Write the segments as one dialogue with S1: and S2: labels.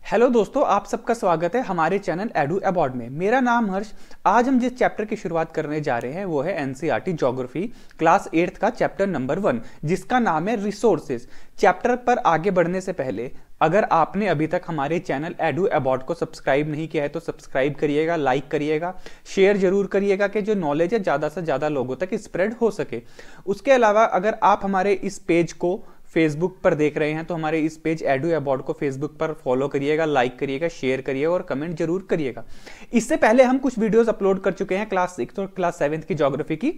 S1: Hello दोस्तों, आप सबका स्वागत है हमारे चैनल एडू अबॉर्ड में। मेरा नाम हर्ष। आज हम जिस चैप्टर की शुरुआत करने जा रहे हैं वो है एनसीईआरटी ज्योग्राफी क्लास 8 का चैप्टर नंबर 1, जिसका नाम है रिसोर्सेज। चैप्टर पर आगे बढ़ने से पहले अगर आपने अभी तक हमारे चैनल एडू अबॉर्ड को सब्सक्राइब नहीं किया है तो सब्सक्राइब करिएगा, लाइक करिएगा, शेयर जरूर करिएगा कि जो नॉलेज है ज़्यादा से ज़्यादा लोगों तक स्प्रेड हो सके। उसके अलावा अगर आप हमारे इस पेज को फेसबुक पर देख रहे हैं तो हमारे इस पेज एडू अबॉर्ड को फेसबुक पर फॉलो करिएगा, लाइक करिएगा, शेयर करिएगा और कमेंट जरूर करिएगा। इससे पहले हम कुछ वीडियोस अपलोड कर चुके हैं क्लास 6 और क्लास 7 की ज्योग्राफी की।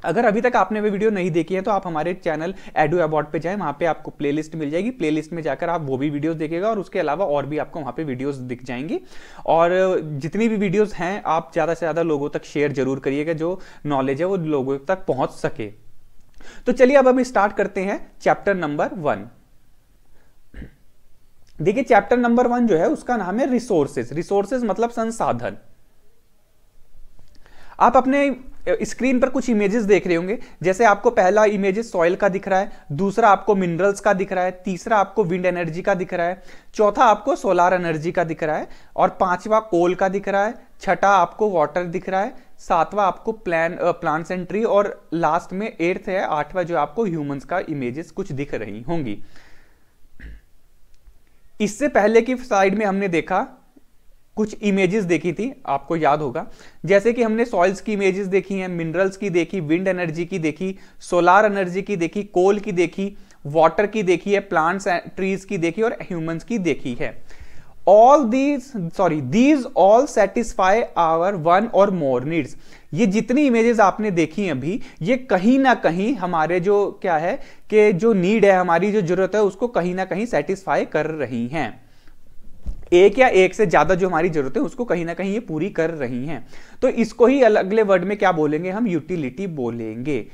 S1: अगर अभी तक आपने वो वीडियो नहीं देखी है तो आप हमारे चैनल एडू अबॉर्ड पे जाएं, वहां पे आपको प्लेलिस्ट मिल जाएगी। प्लेलिस्ट में जाकर आप वो भी वीडियोस देखिएगा और उसके अलावा और भी आपको वहां पे वीडियोस दिख जाएंगी। और जितनी भी वीडियोस हैं आप ज़्यादा से ज़्यादा लोगों तक शेयर जरूर करिएगा, जो नॉलेज है वो लोगों तक पहुंच सके। तो चलिए अब हम स्टार्ट करते हैं चैप्टर नंबर 1। देखिए चैप्टर नंबर 1 जो है उसका नाम है रिसोर्सेज। रिसोर्सेज मतलब संसाधन। आप अपने स्क्रीन पर कुछ इमेजेस देख रहे होंगे। जैसे आपको पहला इमेज सॉइल का दिख रहा है, दूसरा आपको मिनरल्स का दिख रहा है, तीसरा आपको विंड एनर्जी का दिख रहा है, चौथा आपको सोलार एनर्जी का दिख रहा है और पांचवा कोल का दिख रहा है, छठा आपको वाटर दिख रहा है, सातवां आपको प्लांट्स एंड ट्री और लास्ट में 8th है, 8वां जो आपको ह्यूमंस का इमेजेस कुछ दिख रही होंगी। इससे पहले की स्लाइड में हमने देखा कुछ इमेजेस देखी थी, आपको याद होगा। जैसे कि हमने सॉइल्स की इमेजेस देखी हैं, मिनरल्स की देखी, विंड एनर्जी की देखी, सोलार एनर्जी की देखी, कोल की देखी, वाटर की देखी है, प्लांट्स ट्रीज की देखी और ह्यूमंस की देखी है। these all satisfy our one or more needs। ये जितनी इमेजेस आपने देखी अभी, ये कहीं ना कहीं हमारे जो क्या है कि जो नीड है, हमारी जो जरूरत है उसको कहीं ना कहीं सेटिस्फाई कर रही हैं। एक या एक से ज्यादा जो हमारी जरूरत है उसको कहीं ना कहीं ये पूरी कर रही हैं। तो इसको ही अगले वर्ड में क्या बोलेंगे, हम यूटिलिटी बोलेंगे।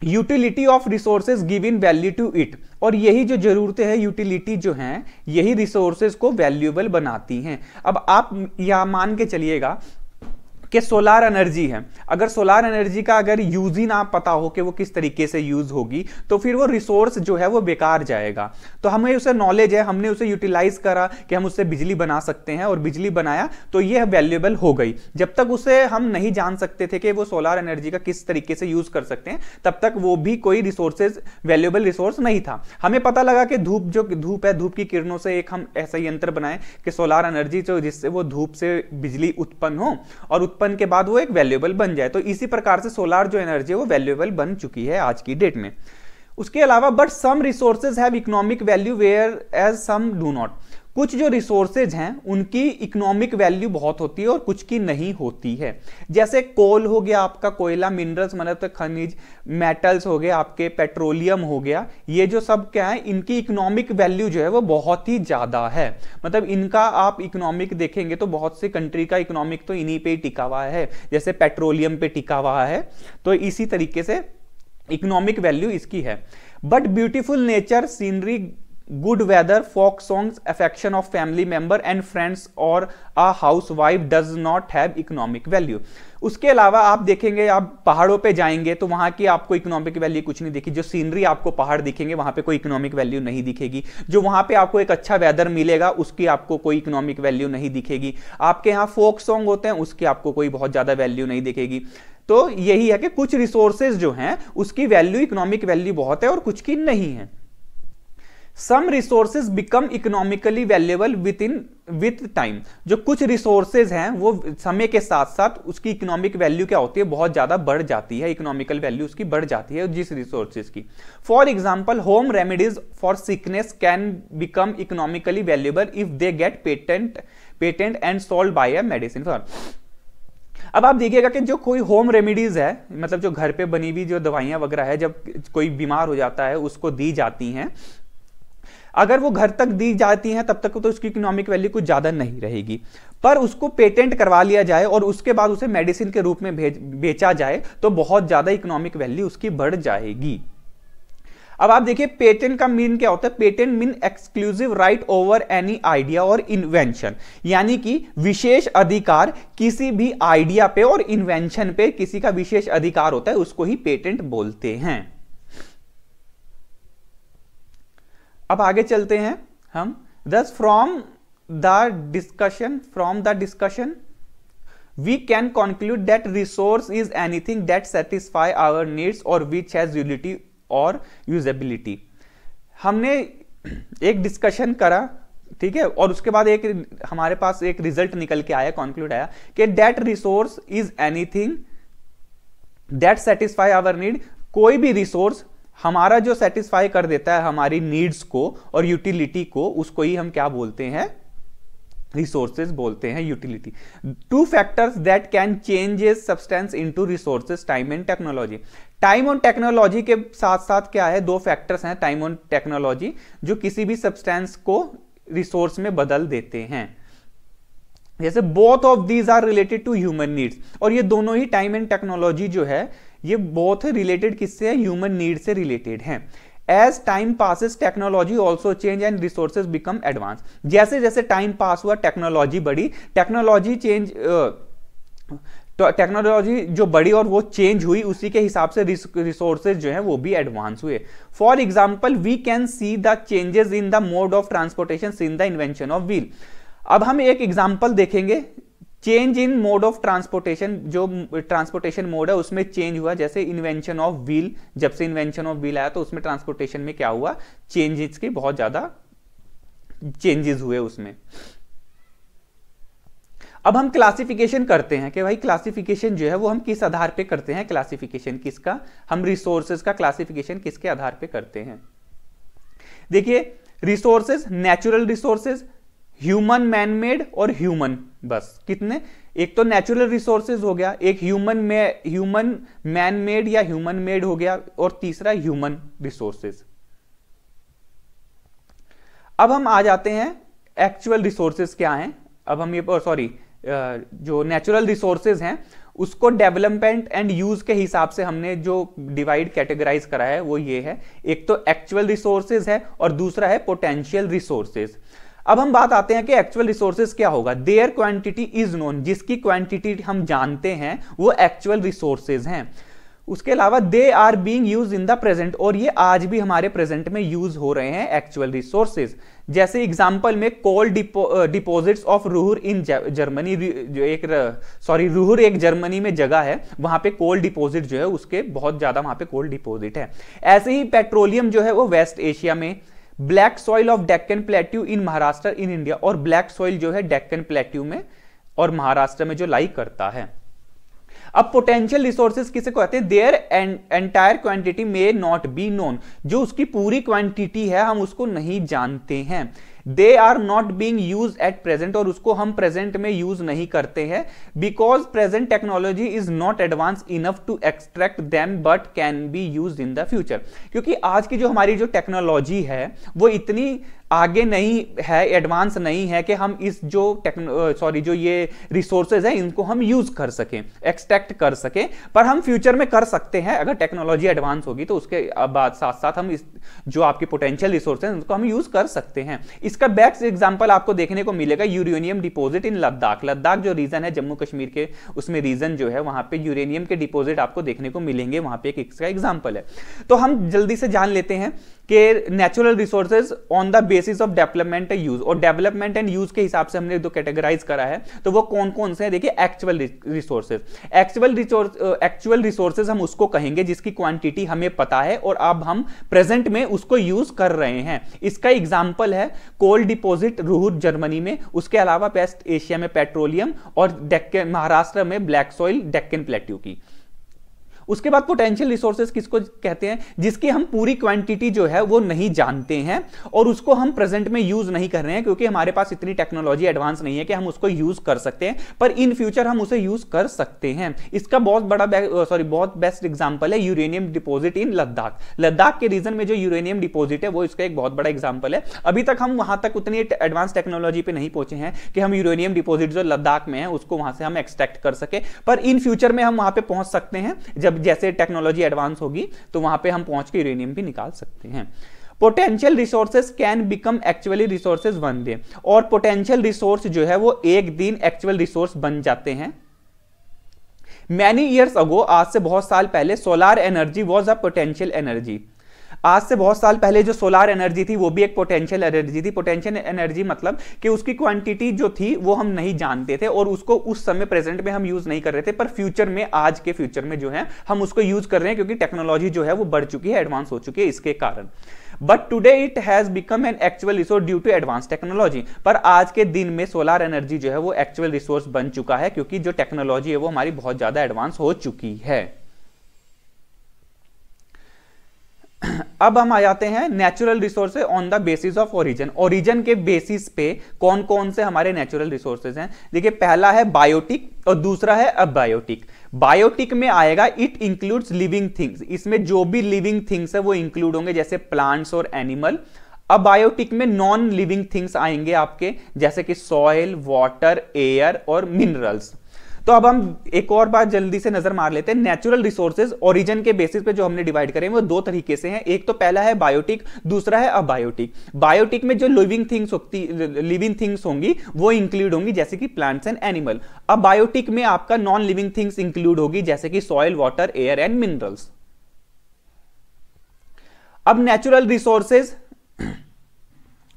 S1: Utility of resources given value to it. और यही जो जरूरतें हैं, यूटिलिटी जो हैं, यही रिसोर्सेज को वैल्यूएबल बनाती हैं। अब आप यह मान के चलिएगा कि सोलार एनर्जी है, अगर सोलार एनर्जी का अगर यूज ही ना पता हो कि वो किस तरीके से यूज होगी तो फिर वो रिसोर्स जो है वो बेकार जाएगा। तो हमें उसे नॉलेज है, हमने उसे यूटिलाइज करा कि हम उससे बिजली बना सकते हैं और बिजली बनाया तो ये वैल्यूएबल हो गई। जब तक उसे हम नहीं जान सकते थे कि वो सोलार एनर्जी का किस तरीके से यूज कर सकते हैं, तब तक वो भी कोई रिसोर्सेज वैल्यूएबल रिसोर्स नहीं था। हमें पता लगा कि धूप है, धूप की किरणों से एक हम ऐसा यंत्र बनाए कि सोलार एनर्जी जिससे वो धूप से बिजली उत्पन्न हो और उत्पन्न के बाद वो एक वैल्यूएबल बन जाए। तो इसी प्रकार से सोलार जो एनर्जी है वो वैल्यूएबल बन चुकी है आज की डेट में। उसके अलावा but some resources have economic value whereas some do not. कुछ जो रिसोर्सेज हैं उनकी इकोनॉमिक वैल्यू बहुत होती है और कुछ की नहीं होती है। जैसे कोल हो गया आपका, कोयला, मिनरल्स मतलब खनिज, मेटल्स हो गए आपके, पेट्रोलियम हो गया, ये जो सब क्या है, इनकी इकोनॉमिक वैल्यू जो है वो बहुत ही ज्यादा है। मतलब इनका आप इकोनॉमिक देखेंगे तो बहुत सी कंट्री का इकोनॉमिक तो इन्हीं पे ही टिका हुआ है। जैसे पेट्रोलियम पे टिका हुआ है, तो इसी तरीके से इकोनॉमिक वैल्यू इसकी है। But beautiful nature, scenery, good weather, folk songs, affection of family member and friends और a housewife does not have economic value. उसके अलावा आप देखेंगे, आप पहाड़ों पे जाएंगे तो वहां की आपको इकोनॉमिक वैल्यू कुछ नहीं दिखी। जो सीनरी आपको पहाड़ दिखेंगे वहां पे कोई इकोनॉमिक वैल्यू नहीं दिखेगी। जो वहां पे आपको एक अच्छा वेदर मिलेगा उसकी आपको कोई इकोनॉमिक वैल्यू नहीं दिखेगी। आपके यहाँ फोक सॉन्ग होते हैं उसकी आपको कोई बहुत ज्यादा वैल्यू नहीं दिखेगी। तो यही है कि कुछ रिसोर्सेज जो हैं उसकी वैल्यू, इकोनॉमिक वैल्यू बहुत है और कुछ की नहीं है। Some resources become economically valuable with time. जो कुछ रिसोर्सेज हैं वो समय के साथ साथ उसकी इकोनॉमिक वैल्यू क्या होती है, बहुत ज्यादा बढ़ जाती है, इकोनॉमिकल वैल्यू उसकी बढ़ जाती है जिस रिसोर्सेज की। For example, home remedies for sickness can become economically valuable if they get patent and sold by a medicine for. अब आप देखिएगा कि जो कोई होम रेमेडीज है, मतलब जो घर पे बनी हुई जो दवाइयां वगैरह है, जब कोई बीमार हो जाता है उसको दी जाती हैं, अगर वो घर तक दी जाती हैं तब तक तो उसकी इकोनॉमिक वैल्यू कुछ ज्यादा नहीं रहेगी। पर उसको पेटेंट करवा लिया जाए और उसके बाद उसे मेडिसिन के रूप में बेचा जाए तो बहुत ज्यादा इकोनॉमिक वैल्यू उसकी बढ़ जाएगी। अब आप देखिए पेटेंट का मीन क्या होता है। Patent mean exclusive right over any idea और इन्वेंशन, यानी कि विशेष अधिकार किसी भी आइडिया पे और इन्वेंशन पे किसी का विशेष अधिकार होता है, उसको ही पेटेंट बोलते हैं। अब आगे चलते हैं हम Thus from the discussion we can conclude that resource is anything that satisfy our needs or which has utility or usability. हमने एक डिस्कशन करा, ठीक है, और उसके बाद एक हमारे पास एक रिजल्ट निकल के आया, कंक्लूड आया कि that resource is anything that satisfy our need. कोई भी रिसोर्स हमारा जो सेटिस्फाई कर देता है हमारी नीड्स को और यूटिलिटी को, उसको ही हम क्या बोलते हैं, रिसोर्सेज बोलते हैं, utility. Two factors that can change a substance into resources, time and technology. Time और टेक्नोलॉजी के साथ साथ क्या है, दो फैक्टर्स हैं, टाइम और टेक्नोलॉजी, जो किसी भी सब्सटेंस को रिसोर्स में बदल देते हैं. जैसे both of these are related to human needs, और ये दोनों ही टाइम एंड टेक्नोलॉजी जो है ये बोथ रिलेटेड किससे है, ह्यूमन नीड से रिलेटेड हैं. As time passes technology also change and resources become advance. जैसे जैसे टाइम पास हुआ टेक्नोलॉजी बढ़ी, टेक्नोलॉजी जो बढ़ी और वो चेंज हुई, उसी के हिसाब से रिसोर्सेज जो है वो भी एडवांस हुए. For example we can see the changes in the mode of transportation in the invention of wheel. अब हम एक एग्जाम्पल देखेंगे, change in mode of transportation, जो ट्रांसपोर्टेशन मोड है उसमें चेंज हुआ. जैसे इन्वेंशन ऑफ व्हील, जब से इन्वेंशन ऑफ व्हील आया तो उसमें ट्रांसपोर्टेशन में क्या हुआ, चेंजेस की बहुत ज्यादा चेंजेस हुए उसमें. अब हम क्लासिफिकेशन करते हैं कि भाई क्लासिफिकेशन जो है वो हम किस आधार पे करते हैं, क्लासिफिकेशन किसका, हम रिसोर्सेज का क्लासिफिकेशन किसके आधार पे करते हैं. देखिए resources, natural resources, human man made और ह्यूमन, बस कितने, एक तो नेचुरल रिसोर्सेज हो गया, एक ह्यूमन मैन मेड या ह्यूमन मेड हो गया, और तीसरा ह्यूमन रिसोर्सेज. अब हम आ जाते हैं एक्चुअल रिसोर्सेज क्या हैं. अब हम ये जो नेचुरल रिसोर्सेज हैं उसको डेवलपमेंट एंड यूज के हिसाब से हमने जो डिवाइड कैटेगराइज करा है वो ये है. एक तो एक्चुअल रिसोर्सेज है और दूसरा है पोटेंशियल रिसोर्सेज. अब हम बात आते हैं कि एक्चुअल रिसोर्सेज क्या होगा. देयर क्वांटिटी इज नोन, जिसकी क्वांटिटी हम जानते हैं वो एक्चुअल रिसोर्सेज हैं. उसके अलावा they are being used in the present, और ये आज भी हमारे प्रेजेंट में यूज हो रहे हैं एक्चुअल रिसोर्सेज. जैसे एग्जांपल में कोल डिपॉजिट्स ऑफ रूहुर इन जर्मनी, जो रूहुर एक जर्मनी में जगह है, वहां पे कोल डिपॉजिट जो है उसके बहुत ज्यादा वहां पे कोल डिपॉजिट है. ऐसे ही पेट्रोलियम जो है वो वेस्ट एशिया में, black soil of Deccan plateau in Maharashtra in India, और ब्लैक सॉइल जो है डेक्कन प्लेट्यू में और महाराष्ट्र में जो लाई करता है. अब पोटेंशियल रिसोर्सेज किसे कहते हैं, their entire quantity may not be known, जो उसकी पूरी क्वांटिटी है हम उसको नहीं जानते हैं. They are not being use at present, और उसको हम प्रेजेंट में यूज नहीं करते हैं, because present technology is not advance enough to extract them but can be use in the future. क्योंकि आज की जो हमारी जो टेक्नोलॉजी है वो इतनी आगे नहीं है, एडवांस नहीं है कि हम इस जो ये रिसोर्सेज है इनको हम यूज कर सकें, एक्सट्रैक्ट कर सकें. पर हम फ्यूचर में कर सकते हैं अगर टेक्नोलॉजी एडवांस होगी, तो उसके बाद साथ साथ हम इस जो आपके पोटेंशियल रिसोर्सेज उनको हम यूज कर सकते हैं. इसका बेस्ट एग्जांपल आपको देखने को मिलेगा uranium deposit in Ladakh. Ladakh जो रीजन है जम्मू कश्मीर के, उसमें रीजन जो है वहां पे यूरेनियम के डिपॉजिट आपको देखने को मिलेंगे, वहां पे एक इसका एग्जांपल है. तो हम जल्दी से जान लेते हैं कि natural resources on the basis of development and use, और डेवलपमेंट एंड यूज के हिसाब से हमने जो कैटेगराइज करा है तो वो कौन कौन से हैं. देखिए एक्चुअल रिसोर्सेज, एक्चुअल रिसोर्सेज हम उसको कहेंगे जिसकी क्वांटिटी हमें पता है और अब हम प्रेजेंट में उसको यूज कर रहे हैं. इसका एग्जांपल है कोल डिपॉजिट रूहुर जर्मनी में, उसके अलावा वेस्ट एशिया में पेट्रोलियम, और डेक्कन महाराष्ट्र में ब्लैक सॉइल डेक्कन प्लेट्यू की. उसके बाद पोटेंशियल रिसोर्सेज किसको कहते हैं, जिसकी हम पूरी क्वांटिटी जो है वो नहीं जानते हैं और उसको हम प्रेजेंट में यूज नहीं कर रहे हैं, क्योंकि हमारे पास इतनी टेक्नोलॉजी एडवांस नहीं है कि हम उसको यूज कर सकते हैं, पर इन फ्यूचर हम उसे यूज कर सकते हैं. इसका बहुत बेस्ट एग्जांपल है uranium deposit in Ladakh. Ladakh के रीजन में जो यूरेनियम डिपॉजिट है वो इसका एक बहुत बड़ा एग्जांपल है. अभी तक हम वहां तक उतनी एडवांस टेक्नोलॉजी पे नहीं पहुंचे हैं कि हम यूरेनियम डिपॉजिट जो लद्दाख में है उसको वहां से हम एक्सट्रैक्ट कर सके, पर इन फ्यूचर में हम वहां पे पहुंच सकते हैं. जब जैसे टेक्नोलॉजी एडवांस होगी तो वहां पे हम पहुंच के यूरेनियम भी निकाल सकते हैं. Potential resources can become actually resources one day, और पोटेंशियल रिसोर्स जो है वो एक दिन एक्चुअल रिसोर्स बन जाते हैं. मैनी ईयर्स अगो, आज से बहुत साल पहले, solar energy was a potential energy. आज से बहुत साल पहले जो सोलार एनर्जी थी वो भी एक पोटेंशियल एनर्जी थी। पोटेंशियल एनर्जी मतलब कि उसकी क्वांटिटी जो थी वो हम नहीं जानते थे और उसको उस समय प्रेजेंट में हम यूज नहीं कर रहे थे, पर फ्यूचर में, आज के फ्यूचर में जो है हम उसको यूज कर रहे हैं क्योंकि टेक्नोलॉजी जो है वो बढ़ चुकी है, एडवांस हो चुकी है इसके कारण। But today it has become an actual resource due to advance technology. पर आज के दिन में सोलार एनर्जी जो है वो एक्चुअल रिसोर्स बन चुका है क्योंकि जो टेक्नोलॉजी है वो हमारी बहुत ज्यादा एडवांस हो चुकी है। अब हम आ जाते हैं natural resources on the basis of origin. Origin के बेसिस पे कौन कौन से हमारे नेचुरल रिसोर्सेज हैं। देखिए, पहला है बायोटिक और दूसरा है अबायोटिक। बायोटिक में आएगा इट इंक्लूड्स लिविंग थिंग्स, इसमें जो भी लिविंग थिंग्स है वो इंक्लूड होंगे, जैसे प्लांट्स और एनिमल। अबायोटिक में नॉन लिविंग थिंग्स आएंगे आपके, जैसे कि सॉइल, वाटर, एयर और मिनरल्स। तो अब हम एक और बार जल्दी से नजर मार लेते हैं। नेचुरल रिसोर्सेज ओरिजिन के बेसिस पे जो हमने डिवाइड करे वो दो तरीके से हैं। एक तो पहला है बायोटिक, दूसरा है अबायोटिक। बायोटिक में जो लिविंग थिंग्स होंगी वो इंक्लूड होंगी, जैसे कि प्लांट्स एंड एनिमल। अबायोटिक में आपका नॉन लिविंग थिंग्स इंक्लूड होगी, जैसे कि soil, water, air and minerals. अब natural resources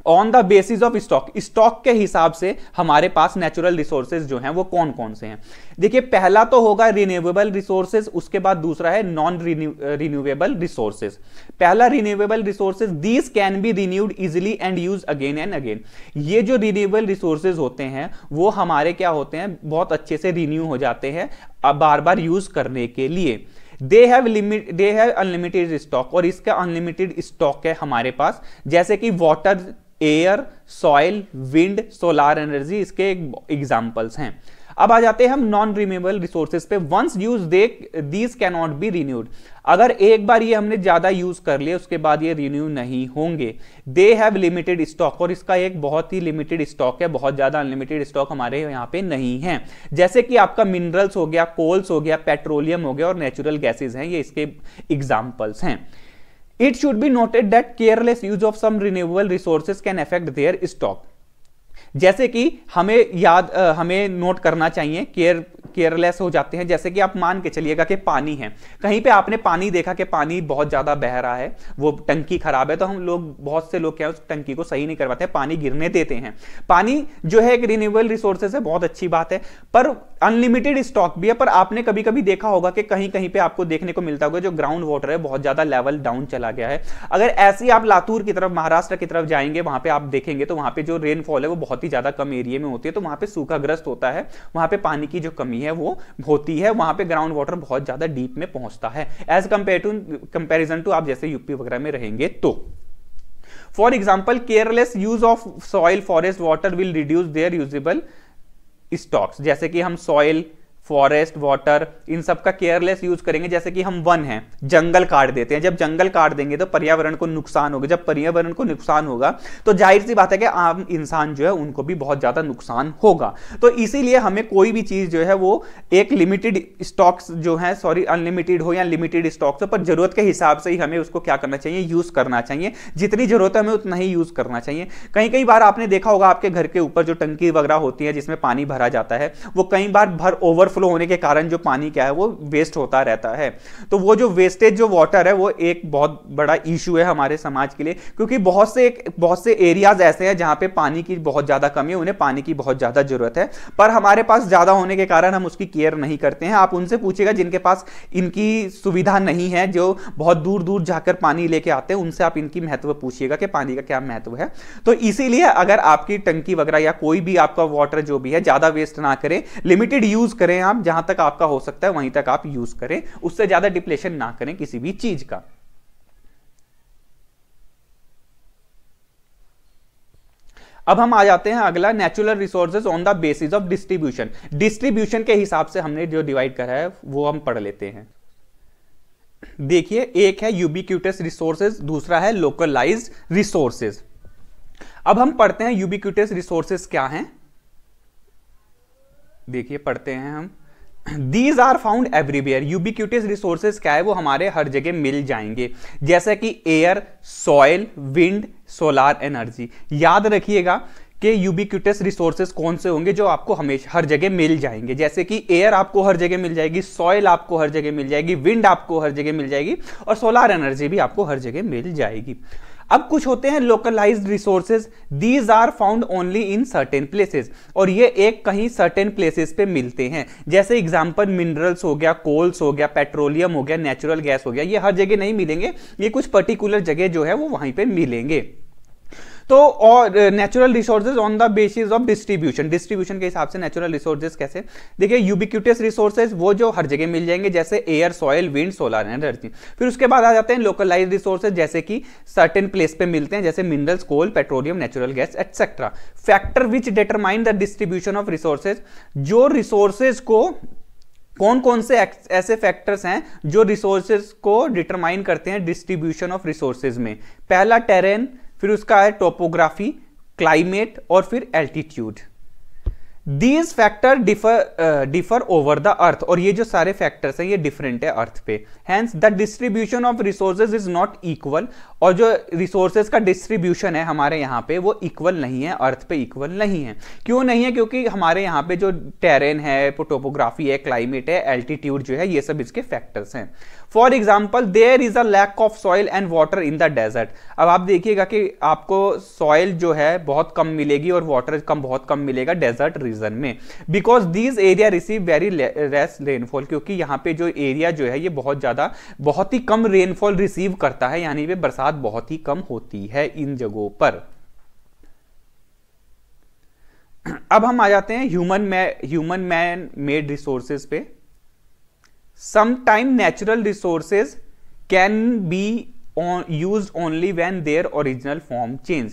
S1: on the basis of stock, stock के हिसाब से हमारे पास नेचुरल रिसोर्सेज जो हैं वो कौन कौन से हैं। देखिए, पहला तो होगा रिन्यूएबल रिसोर्सेज, उसके बाद दूसरा है नॉन रिन्यूएबल रिसोर्सेज। पहला renewable resources, these can be renewed easily and use again and again. ये जो रिन्यूएबल रिसोर्सेज होते हैं वो हमारे क्या होते हैं, बहुत अच्छे से रिन्यू हो जाते हैं बार बार यूज करने के लिए। दे हैव अनलिमिटेड स्टॉक, और इसका अनलिमिटेड स्टॉक है हमारे पास, जैसे कि water, air, soil, wind, solar energy इसके एग्जांपल्स हैं। अब आ जाते हैं हम नॉन रिन्यूएबल रिसोर्सेज पे। Once use these can not be renewed, अगर एक बार ये हमने ज्यादा यूज कर लिया उसके बाद ये रिन्यू नहीं होंगे। दे हैव लिमिटेड स्टॉक, और इसका एक बहुत ही लिमिटेड स्टॉक है, बहुत ज्यादा अनलिमिटेड स्टॉक हमारे यहाँ पे नहीं है। जैसे कि आपका मिनरल्स हो गया, कोल्स हो गया, पेट्रोलियम हो गया और नेचुरल गैसेज हैं, ये इसके एग्जाम्पल्स हैं। It should be noted that careless use of some renewable resources can affect their stock. जैसे कि हमें नोट करना चाहिए, केयरलेस हो जाते हैं। जैसे कि आप मान के चलिएगा कि पानी है, कहीं पे आपने पानी देखा कि पानी बहुत ज्यादा बह रहा है, वो टंकी खराब है, तो हम लोग, बहुत से लोग क्या है, उस टंकी को सही नहीं करवाते, पानी गिरने देते हैं। पानी जो है एक रिन्यूएबल रिसोर्सेज है, बहुत अच्छी बात है, पर अनलिमिटेड स्टॉक भी है। पर आपने कभी कभी देखा होगा कि कहीं कहीं पे आपको देखने को मिलता होगा जो ग्राउंड वाटर है बहुत ज्यादा लेवल डाउन चला गया है। अगर ऐसे ही आप लातूर की तरफ, महाराष्ट्र की तरफ जाएंगे, वहां पे आप देखेंगे तो वहां पे जो रेनफॉल है वो बहुत ही ज्यादा कम एरिया में होती है, तो वहां पे सूखाग्रस्त होता है, वहां पे पानी की जो कमी है वो होती है, वहां पे ग्राउंड वाटर बहुत ज्यादा डीप में पहुंचता है एज कंपेरिजन टू आप जैसे यूपी वगैरह में रहेंगे तो। For example, careless use of soil, forest, water will reduce there usable stocks. जैसे कि हम सॉइल, फॉरेस्ट, वाटर, इन सब का केयरलेस यूज करेंगे। जैसे कि हम वन है, जंगल काट देते हैं, जब जंगल काट देंगे तो पर्यावरण को नुकसान होगा, जब पर्यावरण को नुकसान होगा तो जाहिर सी बात है कि आम इंसान जो है उनको भी बहुत ज्यादा नुकसान होगा। तो इसीलिए हमें कोई भी चीज जो है वो एक लिमिटेड स्टॉक्स जो है, सॉरी अनलिमिटेड हो या लिमिटेड स्टॉक्स हो, पर जरूरत के हिसाब से ही हमें उसको क्या करना चाहिए, यूज करना चाहिए। जितनी जरूरत है हमें उतना ही यूज करना चाहिए। कई बार आपने देखा होगा आपके घर के ऊपर जो टंकी वगैरह होती है जिसमें पानी भरा जाता है, वो कई बार ओवरफ्लो होने के कारण जो पानी क्या है वो वेस्ट होता रहता है। तो वो जो वेस्टेज जो वाटर है वो एक बहुत बड़ा इशू है हमारे समाज के लिए, क्योंकि बहुत से एरियाज ऐसे हैं जहां पे पानी की बहुत ज्यादा कमी है, उन्हें पानी की बहुत ज्यादा जरूरत है, पर हमारे पास ज्यादा होने के कारण हम उसकी केयर नहीं करते हैं। आप उनसे पूछिएगा जिनके पास इनकी सुविधा नहीं है, जो बहुत दूर दूर जाकर पानी लेके आते हैं, उनसे आप इनकी महत्व पूछिएगा कि पानी का क्या महत्व है। तो इसीलिए अगर आपकी टंकी वगैरह या कोई भी आपका वाटर जो भी है ज्यादा वेस्ट ना करें, लिमिटेड यूज करें, आप जहां तक आपका हो सकता है वहीं तक आप यूज करें, उससे ज्यादा डिप्लेशन ना करें किसी भी चीज का। अब हम आ जाते हैं अगला, natural resources on the basis of distribution. Distribution के हिसाब से हमने जो डिवाइड करा है वो हम पढ़ लेते हैं। देखिए, एक है यूबिक्यूटस रिसोर्सेज, दूसरा है लोकलाइज्ड रिसोर्सेज। अब हम पढ़ते हैं यूबिक्यूटस रिसोर्सेज क्या हैं। देखिए, पढ़ते हैं हम। These are found everywhere। Ubiquitous resources क्या है, वो हमारे हर जगह मिल जाएंगे, जैसे कि air, soil, wind, solar energy. याद रखिएगा कि यूबिक्विटस रिसोर्सेज कौन से होंगे जो आपको हमेशा हर जगह मिल जाएंगे, जैसे कि एयर आपको हर जगह मिल जाएगी, सॉइल आपको हर जगह मिल जाएगी, विंड आपको हर जगह मिल जाएगी और सोलर एनर्जी भी आपको हर जगह मिल जाएगी। अब कुछ होते हैं localised resources, these are found only in certain places, और ये एक कहीं सर्टेन प्लेसेस पे मिलते हैं। जैसे एग्जांपल मिनरल्स हो गया, कोल्स हो गया, पेट्रोलियम हो गया, नेचुरल गैस हो गया, ये हर जगह नहीं मिलेंगे, ये कुछ पर्टिकुलर जगह जो है वो वहीं पे मिलेंगे। तो और natural resources on the basis of distribution, distribution के हिसाब से नेचुरल रिसोर्सेज कैसे, देखिए यूबिक्विटस रिसोर्सेज वो जो हर जगह मिल जाएंगे, जैसे air, soil, wind, solar energy. फिर उसके बाद आ जाते हैं लोकलाइज्ड रिसोर्सेज, जैसे कि सर्टेन प्लेस पे मिलते हैं, जैसे minerals, coal, petroleum, natural gas etcetera. Factor which determine the distribution of resources, जो रिसोर्सेज को कौन कौन से ऐसे फैक्टर्स हैं जो रिसोर्सेज को डिटरमाइन करते हैं डिस्ट्रीब्यूशन ऑफ रिसोर्सेज में। पहला टेरेन, फिर उसका है टोपोग्राफी, क्लाइमेट और फिर altitude. These factor differ over the earth, और ये जो सारे फैक्टर्स हैं ये डिफरेंट है अर्थ पे। Hence the distribution of resources is not equal, और जो रिसोर्सेज का डिस्ट्रीब्यूशन है हमारे यहाँ पे वो इक्वल नहीं है, अर्थ पे इक्वल नहीं है। क्यों नहीं है? क्योंकि हमारे यहाँ पे जो टेरेन है, टोपोग्राफी है, क्लाइमेट है, एल्टीट्यूड जो है, ये सब इसके फैक्टर्स हैं। For example there is a lack of soil and water in the desert. अब आप देखिएगा कि आपको सॉइल जो है बहुत कम मिलेगी और वाटर बहुत कम मिलेगा डेजर्ट रीजन में, because these area receive very less rainfall, क्योंकि यहाँ पे जो एरिया जो है ये बहुत ही कम रेनफॉल रिसीव करता है, यानी पे बरसात बहुत ही कम होती है इन जगहों पर। अब हम आ जाते हैं ह्यूमन मैन मेड रिसोर्सेज पे। Sometimes natural resources can be used only when their original form change।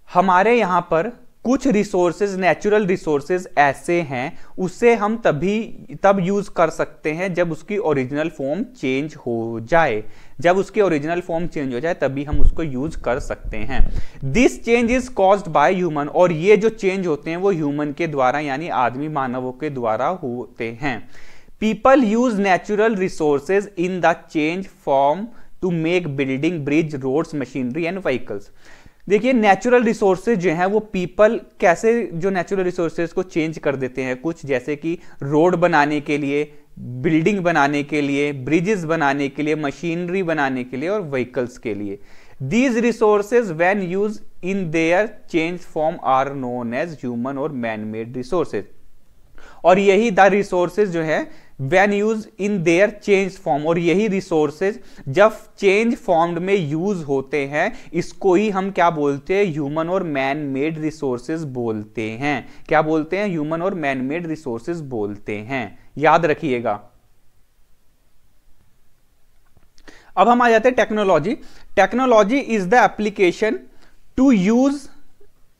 S1: हमारे यहां पर कुछ रिसोर्सेज, नेचुरल रिसोर्सेज ऐसे हैं, उससे हम तब यूज कर सकते हैं जब उसकी ओरिजिनल फॉर्म चेंज हो जाए। जब उसकी ओरिजिनल फॉर्म चेंज हो जाए तभी हम उसको यूज कर सकते हैं। This change is caused by human, और ये जो चेंज होते हैं वो ह्यूमन के द्वारा यानी आदमी मानवों के द्वारा होते हैं। People use natural resources in the change form to make building, bridge, roads, machinery and vehicles। देखिए नेचुरल रिसोर्सेज जो हैं वो पीपल कैसे जो नेचुरल रिसोर्सेज को चेंज कर देते हैं, कुछ जैसे कि रोड बनाने के लिए, बिल्डिंग बनाने के लिए, ब्रिजेस बनाने के लिए, मशीनरी बनाने के लिए और व्हीकल्स के लिए। These resources when used in their change form are known as human और man made resources। और यही द रिसोर्सेज जो है when use in their change form, और यही रिसोर्सेज जब चेंज फॉर्म में यूज होते हैं इसको ही हम क्या बोलते हैं? ह्यूमन और मैन मेड रिसोर्सेज बोलते हैं। क्या बोलते हैं? ह्यूमन और मैन मेड रिसोर्सेज बोलते हैं, याद रखिएगा। अब हम आ जाते हैं technology. Technology is the application to use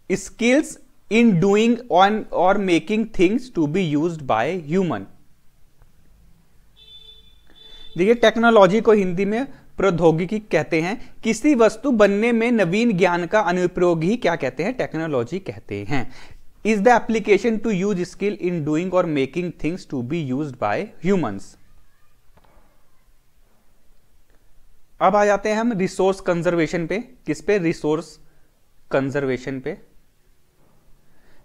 S1: skills in doing on or making things to be used by human। देखिए टेक्नोलॉजी को हिंदी में प्रौद्योगिकी कहते हैं। किसी वस्तु बनने में नवीन ज्ञान का अनुप्रयोग ही क्या कहते हैं? टेक्नोलॉजी कहते हैं। Is the application to use skill in doing और making things to be used by humans. अब आ जाते हैं हम रिसोर्स कंजर्वेशन पे। किस पे? रिसोर्स कंजर्वेशन पे।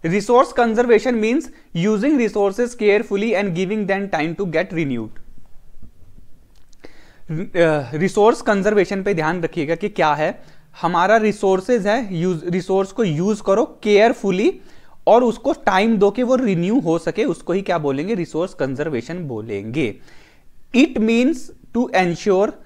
S1: Resource conservation means using resources carefully and giving them time to get renewed। Resource conservation पे ध्यान रखिएगा कि क्या है, हमारा रिसोर्सेज है, रिसोर्स को यूज करो केयरफुली और उसको टाइम दो कि वो रिन्यू हो सके, उसको ही क्या बोलेंगे? रिसोर्स कंजर्वेशन बोलेंगे। It means to ensure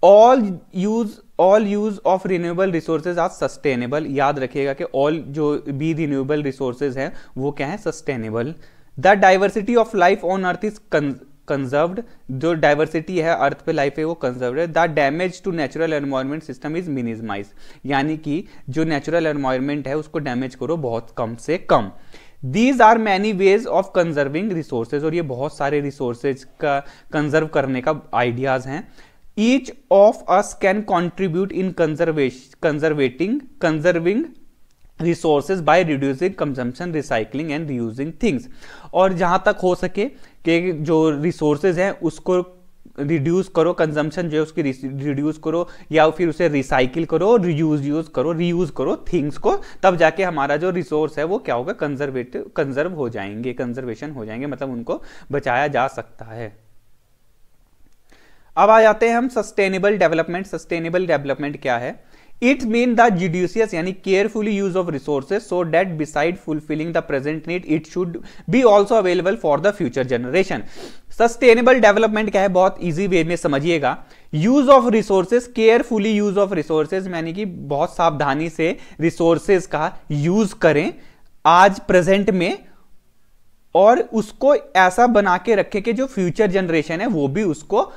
S1: all use of renewable resources are sustainable. याद रखिएगा कि ऑल जो भी रिन्यूएबल रिसोर्सेज हैं वो क्या है? Sustainable. The diversity of life on earth is conserved. जो डाइवर्सिटी है अर्थ पे लाइफ है वो कंजर्व्ड है। The damage to natural environment system is minimize, यानी कि जो नेचुरल एनवायरनमेंट है उसको डैमेज करो बहुत कम से कम। These are many ways of conserving resources, और ये बहुत सारे रिसोर्सेज का कंजर्व करने का आइडियाज हैं। Each of us can contribute in conserving resources by reducing consumption, recycling and reusing things। और जहां तक हो सके कि जो रिसोर्सेज हैं उसको रिड्यूस करो, कंजम्पशन जो है उसकी रिड्यूस करो, या फिर उसे रिसाइकिल करो, रीयूज करो थिंग्स को, तब जाके हमारा जो रिसोर्स है वो क्या होगा, कंजर्व हो जाएंगे, कंजर्वेशन हो जाएंगे, मतलब उनको बचाया जा सकता है। अब आ जाते हैं हम सस्टेनेबल डेवलपमेंट। सस्टेनेबल डेवलपमेंट क्या है? इट मीन द जुडिशियस यानी carefully use of resources so that beside fulfilling the present need it should be also available for the future generation. Sustainable development क्या है? बहुत इजी वे में समझिएगा। Use of resources, carefully use of resources यानी कि बहुत सावधानी से रिसोर्सेज का यूज करें आज प्रेजेंट में, और उसको ऐसा बना के रखें कि जो फ्यूचर जनरेशन है वो भी उसको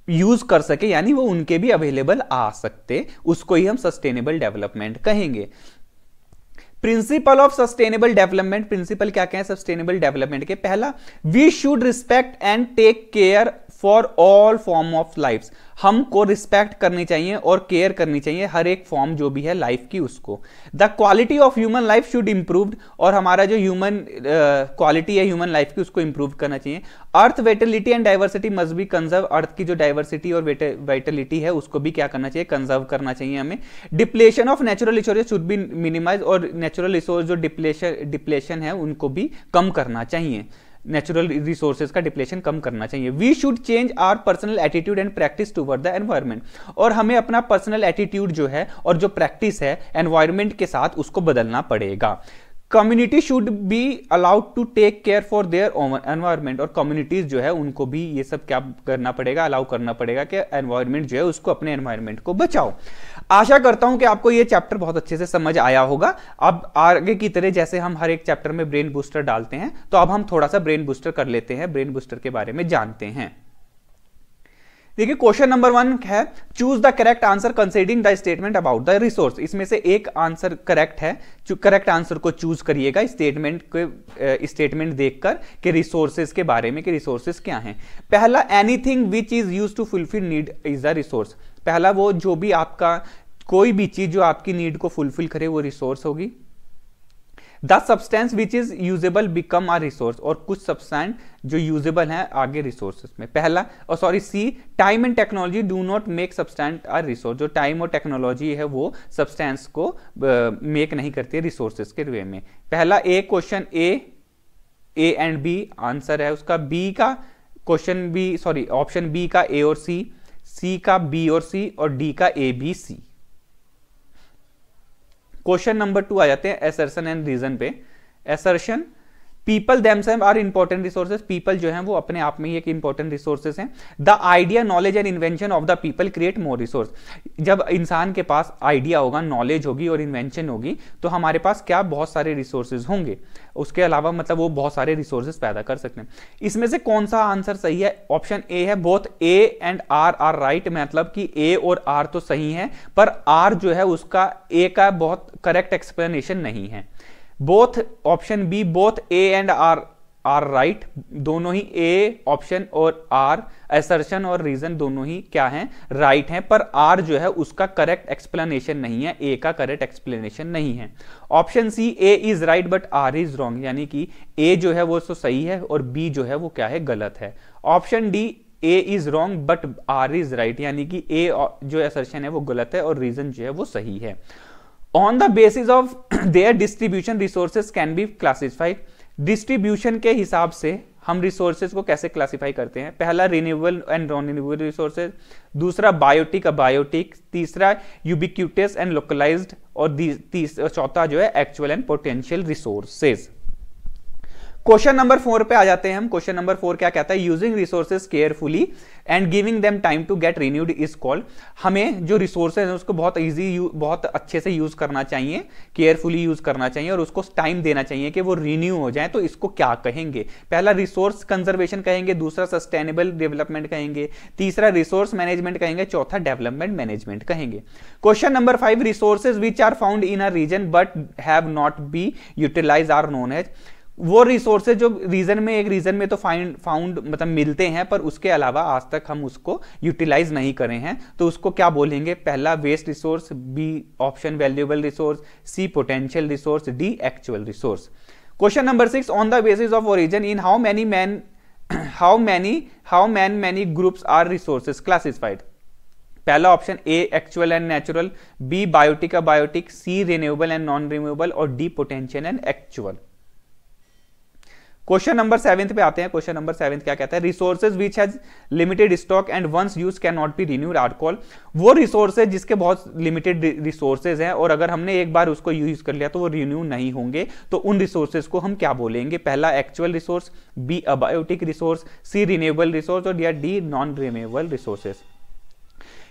S1: यूज कर सके, यानी वो उनके भी अवेलेबल आ सकते, उसको ही हम सस्टेनेबल डेवलपमेंट कहेंगे। Principle of sustainable development, principle क्या कहें सस्टेनेबल डेवलपमेंट के? पहला, we should respect and take care for all form of life. हमको रिस्पेक्ट करनी चाहिए और केयर करनी चाहिए हर एक फॉर्म जो भी है लाइफ की उसको। The quality of human life should improve, और हमारा जो ह्यूमन क्वालिटी है ह्यूमन लाइफ की उसको इंप्रूव करना चाहिए। Earth vitality and diversity must be conserve, earth की जो डाइवर्सिटी और वाइटलिटी है उसको भी क्या करना चाहिए, कंजर्व करना चाहिए हमें। Depletion of natural resources should be minimize, और नेचुरल रिसोर्स जो डिप्लेशन है उनको भी कम करना चाहिए, नेचुरल रिसोर्सेज का डिप्लेशन कम करना चाहिए। We should change our personal attitude and practice toward the environment, और हमें अपना पर्सनल एटीट्यूड जो है और जो प्रैक्टिस है एनवायरमेंट के साथ उसको बदलना पड़ेगा। Community should be allowed to take care for their environment, और कम्युनिटीज जो है उनको भी ये सब क्या करना पड़ेगा, अलाउ करना पड़ेगा कि एनवायरमेंट जो है उसको, अपने एनवायरमेंट को बचाओ। आशा करता हूं कि आपको ये चैप्टर बहुत अच्छे से समझ आया होगा। अब आगे की तरह जैसे हम हर एक चैप्टर में ब्रेन बूस्टर डालते हैं, तो अब हम थोड़ा सा ब्रेन बूस्टर कर लेते हैं, ब्रेन बूस्टर के बारे में जानते हैं। देखिए क्वेश्चन नंबर 1 है, choose the correct answer considering the statement about the resource. इसमें से एक आंसर करेक्ट है, करेक्ट आंसर को चूज करिएगा स्टेटमेंट देखकर कि रिसोर्सेज के बारे में, कि रिसोर्सेज क्या हैं। पहला, anything which is use to fulfil need is a resource. पहला, वो जो भी आपका कोई भी चीज जो आपकी नीड को फुलफिल करे वो रिसोर्स होगी। The substance which is usable become a resource, और कुछ सब्सटेंस जो यूजेबल है आगे रिसोर्सेस में। पहला, और sorry C, time and technology do not make substance a resource. जो टाइम और टेक्नोलॉजी है वो सब्सटेंस को मेक नहीं करती है रिसोर्सेस के वे में। पहला A question A and B answer है उसका। बी का question B, sorry option B का ए और सी का बी और सी, और डी का A B C. Question number 2 आ जाते हैं असर्शन एंड रीजन पे। Assertion, people themselves are important resources. People जो हैं वो अपने आप में ही एक इंपॉर्टेंट रिसोर्सेज हैं। The idea, knowledge and invention of the people create more resource. जब इंसान के पास आइडिया होगा, नॉलेज होगी और इन्वेंशन होगी, तो हमारे पास क्या, बहुत सारे रिसोर्सेज होंगे। उसके अलावा मतलब वो बहुत सारे रिसोर्सेज पैदा कर सकते हैं। इसमें से कौन सा आंसर सही है? ऑप्शन ए है, both A and R right. मतलब कि ए और आर तो सही है, पर आर जो है उसका ए का बहुत करेक्ट एक्सप्लेनेशन नहीं है। Both, option B, both A and R right. दोनों ही ए ऑप्शन और आर, असर्शन और रीजन दोनों ही क्या हैं, राइट हैं, पर आर जो है उसका करेक्ट एक्सप्लेनेशन नहीं है, ए का करेक्ट एक्सप्लेनेशन नहीं है। Option C, A is right but R is wrong, यानी कि ए जो है वो तो सही है और बी जो है वो क्या है, गलत है। Option D, A is wrong but R is right, यानी कि ए जो असर्शन है वो गलत है और रीजन जो है वो सही है। On the basis of their distribution resources can be classified. Distribution के हिसाब से हम रिसोर्सेज को कैसे क्लासिफाई करते हैं? पहला, renewable and non renewable resources. दूसरा, बायोटिक। तीसरा, यूबिक्यूटस एंड लोकलाइज्ड। और चौथा जो है actual and potential resources. Question number 4 पे आ जाते हैं हम। क्वेश्चन नंबर 4 क्या कहता है? Using resources carefully and giving them time to get renewed is called. हमें जो रिसोर्सेज है उसको बहुत अच्छे से यूज करना चाहिए, केयरफुली यूज करना चाहिए और उसको टाइम देना चाहिए कि वो रिन्यू हो जाए। तो इसको क्या कहेंगे? पहला, रिसोर्स कंजर्वेशन कहेंगे। दूसरा, सस्टेनेबल डेवलपमेंट कहेंगे। तीसरा, रिसोर्स मैनेजमेंट कहेंगे। चौथा, डेवलपमेंट मैनेजमेंट कहेंगे। Question number 5, resources which are found in a region but have not be utilize are known as. वो रिसोर्सेज जो एक रीजन में तो फाउंड मतलब मिलते हैं, पर उसके अलावा आज तक हम उसको यूटिलाइज नहीं करे हैं, तो उसको क्या बोलेंगे? पहला, waste resource. B option, valuable resource. C, potential resource. D, actual resource. Question number 6, on the basis of origin in how many man how many groups are resources classified? पहला option A actual and natural, B biotic abiotic, C renewable and non renewable और D potential and actual. Question number 7 पे आते हैं। Question number 7 क्या कहता है? Resources which has limited stock and once use can not be renewed are called. वो resources जिसके बहुत लिमिटेड रिसोर्सेज हैं और अगर हमने एक बार उसको यूज कर लिया तो वो रिन्यू नहीं होंगे, तो उन रिसोर्सेज को हम क्या बोलेंगे? पहला actual resource, B abiotic resource, C renewable resource और या D non renewable resources.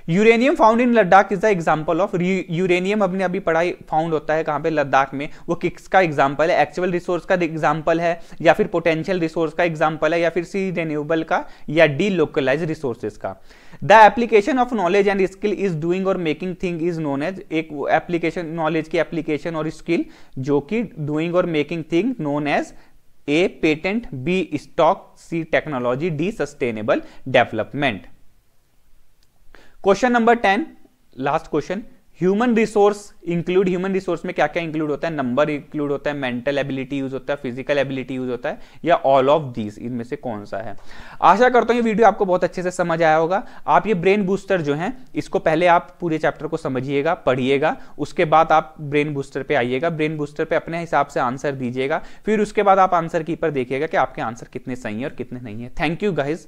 S1: Uranium found in Ladakh is the example of. Uranium हमने अभी पढ़ाई फाउंड होता है कहां पे? लद्दाख में। वो किसका एग्जांपल है? एक्चुअल रिसोर्स का एग्जांपल है या फिर पोटेंशियल रिसोर्स का एग्जांपल है या फिर सी रिन्यूएबल का या डी लोकलाइज रिसोर्सेज का? The application of knowledge and skill is doing और making thing is known as. एक एप्लीकेशन, नॉलेज की एप्लीकेशन और स्किल जो कि डूइंग और making thing known as A patent, B stock, C technology, D sustainable development. Question number 10, last question. Human resource include, human resource में क्या क्या include होता है? नंबर इंक्लूड होता है, मेंटल एबिलिटी यूज होता है, फिजिकल एबिलिटी यूज होता है या ऑल ऑफ दीज, इनमें से कौन सा है? आशा करता हूं ये वीडियो आपको बहुत अच्छे से समझ आया होगा। आप ये ब्रेन बूस्टर जो है इसको पहले आप पूरे चैप्टर को समझिएगा, पढ़िएगा, उसके बाद आप ब्रेन बूस्टर पे आइएगा। ब्रेन बूस्टर पे अपने हिसाब से आंसर दीजिएगा, फिर उसके बाद आप आंसर की पर देखिएगा कि आपके आंसर कितने सही है और कितने नहीं है। Thank you guys.